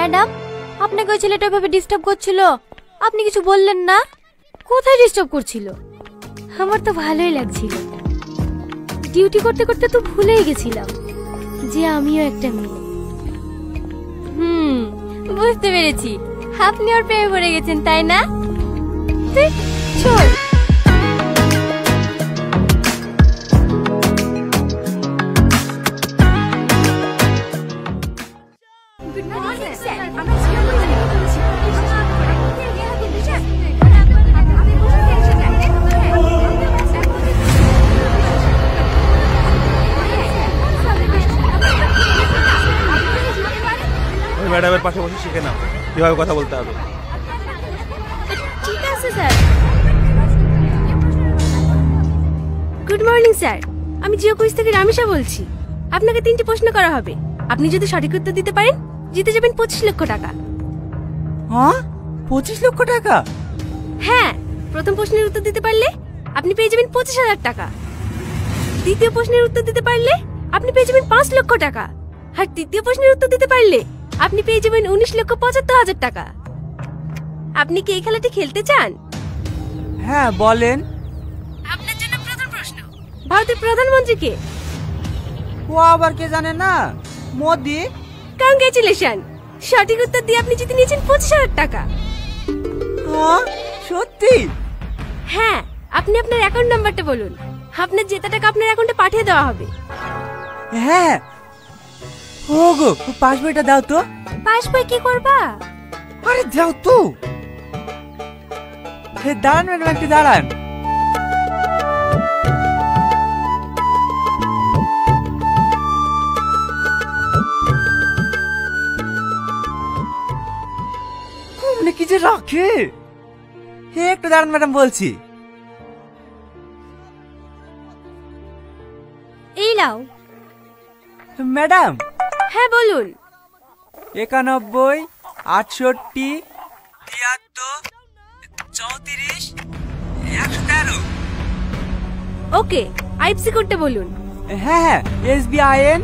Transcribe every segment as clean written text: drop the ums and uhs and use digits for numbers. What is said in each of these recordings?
Madam, আপনাকে ওই ছেলেটা ওইভাবে ডিস্টার্ব করছিল, আপনি কিছু বললেন না? কোথায় ডিস্টার্ব করছিল? আমার তো ভালোই লাগছিল। ডিউটি করতে করতে তো ভুলেই গেছিলাম যে আমিও একটা মেয়ে। বুঝতে পেরেছি, আপনি ওর প্রেমে পড়ে গেছেন, তাই না? চল। ম্যাডামের পাশে বসে শিখে নাও কিভাবে কথা বলতে হবে। ঠিক আছে স্যার। গুড মর্নিং স্যার, আমি জিও কুইজ থেকে রামিশা বলছি। আপনাকে 3টি প্রশ্ন করা হবে, আপনি যদি সঠিক উত্তর দিতে পারেন জিতে যাবেন 25 লক্ষ টাকা। হ্যাঁ, 25 লক্ষ টাকা? হ্যাঁ, প্রথম প্রশ্নের উত্তর দিতে পারলে আপনি পেয়ে যাবেন 25,000 টাকা। দ্বিতীয় প্রশ্নের উত্তর দিতে পারলে আপনি পেয়ে যাবেন 5 লক্ষ টাকা। আর তৃতীয় প্রশ্নের উত্তর দিতে পারলে আপনি পেয়ে যাবেন 19,75,000 টাকা। আপনি কি এই খেলাটি খেলতে চান? হ্যাঁ, বলেন। আপনার জন্য প্রথম প্রশ্ন, ভারতের প্রধানমন্ত্রী কে? ও আবার কে জানে না? মোদি। কংগ্রেচুলেশন, সঠিক উত্তর দিয়ে আপনি জিতে নিয়েছেন 25,000 টাকা। হ্যাঁ, সত্যি? হ্যাঁ, আপনি আপনার অ্যাকাউন্ট নাম্বারটা বলুন, আপনার জেতা টাকা আপনার অ্যাকাউন্টে পাঠিয়ে দেওয়া হবে। হ্যাঁ। ওগো, পাসবইটা দাও তো। পাসবই কি করবা? আরে দাও তো। দাঁড়ান ম্যাডাম, একটু দাঁড়ান। মানে কি যে রাখে। একটু দাঁড়ান ম্যাডাম, বলছি। এই নাও। ম্যাডাম। হ্যাঁ বলুন। 91, 68, 73, 34, 113। ওকে, আইএফসি কোডটা বলুন। হ্যাঁ হ্যাঁ, SBIN।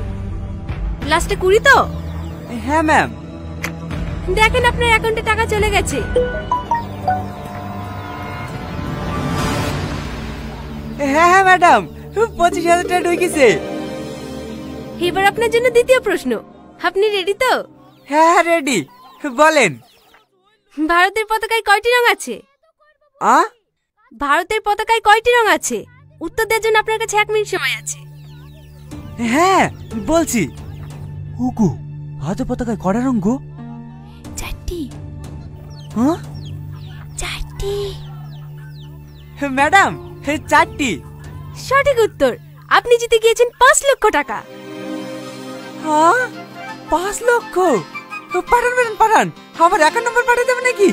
লাস্টে 20 তো? হ্যাঁ ম্যাম। দেখেন আপনার অ্যাকাউন্টে টাকা চলে গেছে। হ্যাঁ হ্যাঁ ম্যাডাম, 25,000 টাকা ঢুকেছে। এবার আপনার জন্য দ্বিতীয় প্রশ্ন, আপনি রেডি তো? হ্যাঁ হ্যাঁ, রেডি, বলেন। ভারতের পতাকায় কয়টি রং আছে? ভারতের পতাকায় কয়টি রং আছে? উত্তর দেওয়ার জন্য আপনার কাছে 1 মিনিট সময় আছে। হ্যাঁ, বলছি। ওগো, ভারতের পতাকায় কয়টা রং গো? 4টি। হ্যাঁ, 4টি। ম্যাডাম, 4টি। সঠিক উত্তর, আপনি জিতে গিয়েছেন 5 লক্ষ টাকা। হ্যাঁ, 5 লক্ষ? পাঠান ম্যাডাম, পাঠান। আমার অ্যাকাউন্ট নাম্বার পাঠিয়ে দেবেন নাকি?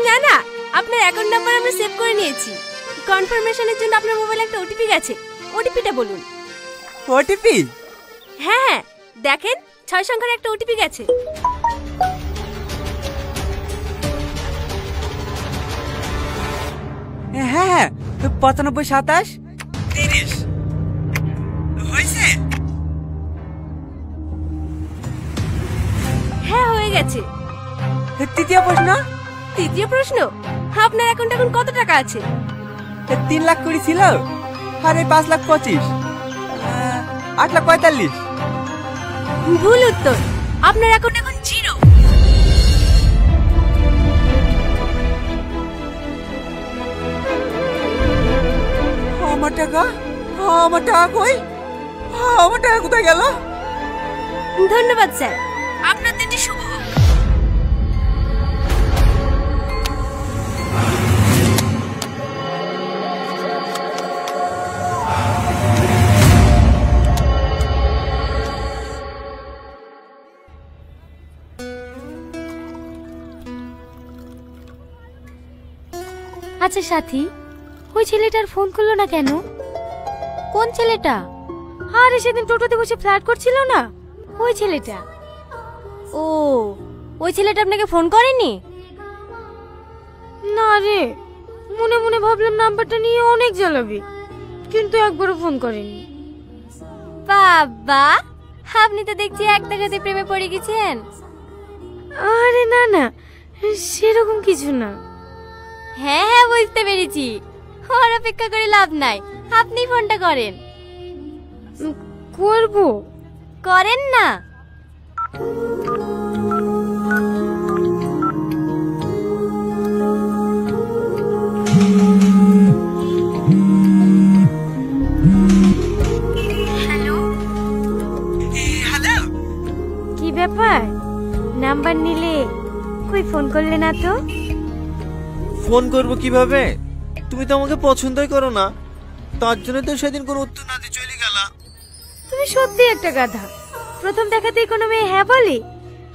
না না, আপনার অ্যাকাউন্ট নাম্বার আমরা সেভ করে নিয়েছি। কনফার্মেশনের জন্য আপনার মোবাইলে একটা ওটিপি গেছে, ওটিপিটা বলুন। ওটিপি? হ্যাঁ হ্যাঁ, দেখেন 6 সংখ্যার একটা ওটিপি গেছে। হ্যাঁ হ্যাঁ, 95, 27, 30 হয়েছে? হ্যাঁ, হয়ে গেছে। তৃতীয় প্রশ্ন? তৃতীয় প্রশ্ন, আপনার অ্যাকাউন্টে এখন কত টাকা আছে? 3 লাখ করে ছিল, আর 5,25,000, 8,45,000। ভুল উত্তর, আপনার অ্যাকাউন্ট এখন 0। আমার টাকা? আমার টাকা কই? আমার টাকা কোথায় গেল? ধন্যবাদ স্যার, আপনার দিনটি শুভ হোক। আচ্ছা সাথী, ওই ছেলেটার ফোন করলো না কেন? কোন ছেলেটা? আরে সেদিন টোটোতে বসে ফ্ল্যাট করছিল না, ওই ছেলেটা। ও, ওই ছেলেটা আপনাকে ফোন করেনি? না রে, মনে মনে ভাবলাম নাম্বারটা নিয়ে অনেক জ্বালাবি, কিন্তু একবারও ফোন করেনি। বাবা, আপনি তো দেখছি এক দেখাতে প্রেমে পড়ে গেছেন। আরে না না, সেরকম কিছু না। হ্যাঁ হ্যাঁ, বুঝতে পেরেছি। ওর অপেক্ষা করে লাভ নাই, আপনি ফোনটা করেন। করব। করেন না। হ্যালো। হ্যালো, কি ব্যাপার, নাম্বার নিলে কই ফোন করলে না তো? ফোন করব কিভাবে? তুমি তো আমাকে পছন্দই করো না, তার জন্য তো সেদিন কোনো উত্তর না দিয়ে চলে গেলা। তুমি সত্যি একটা গাধা। প্রথম দেখাতেই কোনো মেয়ে হ্যাঁ বলে?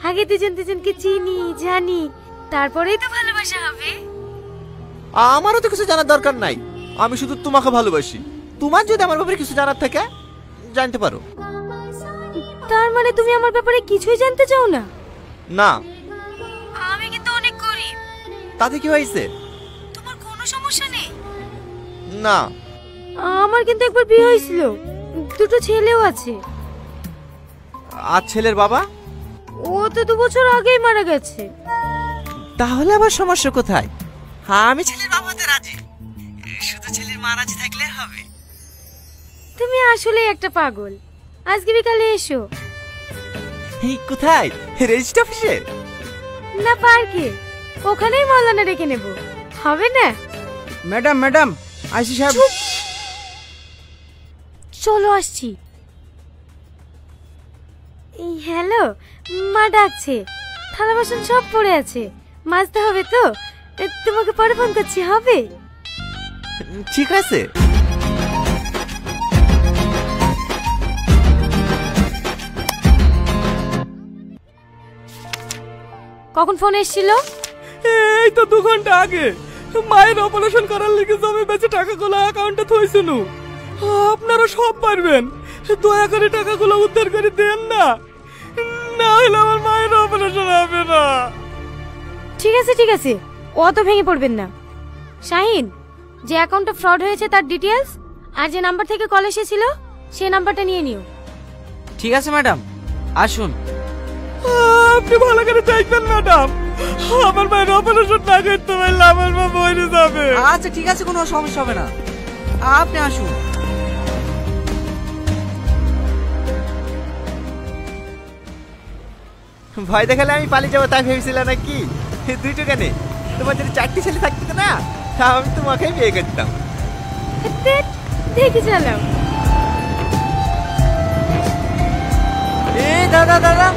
আগে দুজন দুজনকে চিনি জানি, তারপরেই তো ভালোবাসা হবে। আমারও তো কিছু জানার দরকার নাই, আমি শুধু তোমাকে ভালোবাসি। তোমার যদি আমার ব্যাপারে কিছু জানার থাকে জানতে পারো। তার মানে তুমি আমার ব্যাপারে কিছুই জানতে চাও না? না। আমি কিন্তু অনেক গরিব। তাতে কি হয়েছে? তোমার কোনো সমস্যা নেই? না। আমার কিন্তু একবার বিয়ে হয়েছিল, দুটো ছেলেও আছে। আর ছেলের বাবা? ও তো 2 বছর আগেই মারা গেছে। তাহলে আবার সমস্যা কোথায়? হ্যাঁ, আমি ছেলের বাবাতে রাজি, শুধু ছেলের মা রাজি থাকলে হবে। তুমি আসলে একটা পাগল। আজকে বিকালে এসো। এই কোথায়? রেজিস্ট্রি অফিসে? না, পার্কে। ওখানেই মৌলানা রেখে নেব, হবে না? ম্যাডাম ম্যাডাম, আইসি সাহেব। চলো আসছি। এই হ্যালো, মা ডাকছে। থালা বাসন সব পড়ে আছে, মাজতে হবে তো। তোমাকে পরে ফোন করছি, হবে? ঠিক আছে। কখন ফোন এসেছিল? এই তো 2 ঘন্টা আগে। মায়ের অপারেশন করার লিগে জমি বেচে টাকাগুলো অ্যাকাউন্টে থইছিল। আপনারা সব পারবেন, দয়া করে টাকাগুলো উদ্ধার করে দেন না, না হলে আমার মায়ের অপারেশন হবে না। ঠিক আছে ঠিক আছে, অত ভেঙে পড়বেন না। শাহিন, যে অ্যাকাউন্টে ফ্রড হয়েছে তার ডিটেইলস আর যে নাম্বার থেকে কল এসেছিল সেই নাম্বারটা নিয়ে নিও। ঠিক আছে ম্যাডাম, আসুন। আপনি ভালো করে দেখবেন ম্যাডাম, আমার মায়ের অপারেশন না করতে পারলে আমার মা মরে যাবে। আচ্ছা ঠিক আছে, কোনো সমস্যা হবে না, আপনি আসুন। ভয় দেখালে আমি পালিয়ে যাবো তাই ভেবেছিলাম নাকি? দুইটো কেনে? তোমার যদি 4টি ছেলে থাকতো না, আমি তোমাকেই বিয়ে করতাম। দেখি চালাও। দাদা দাদা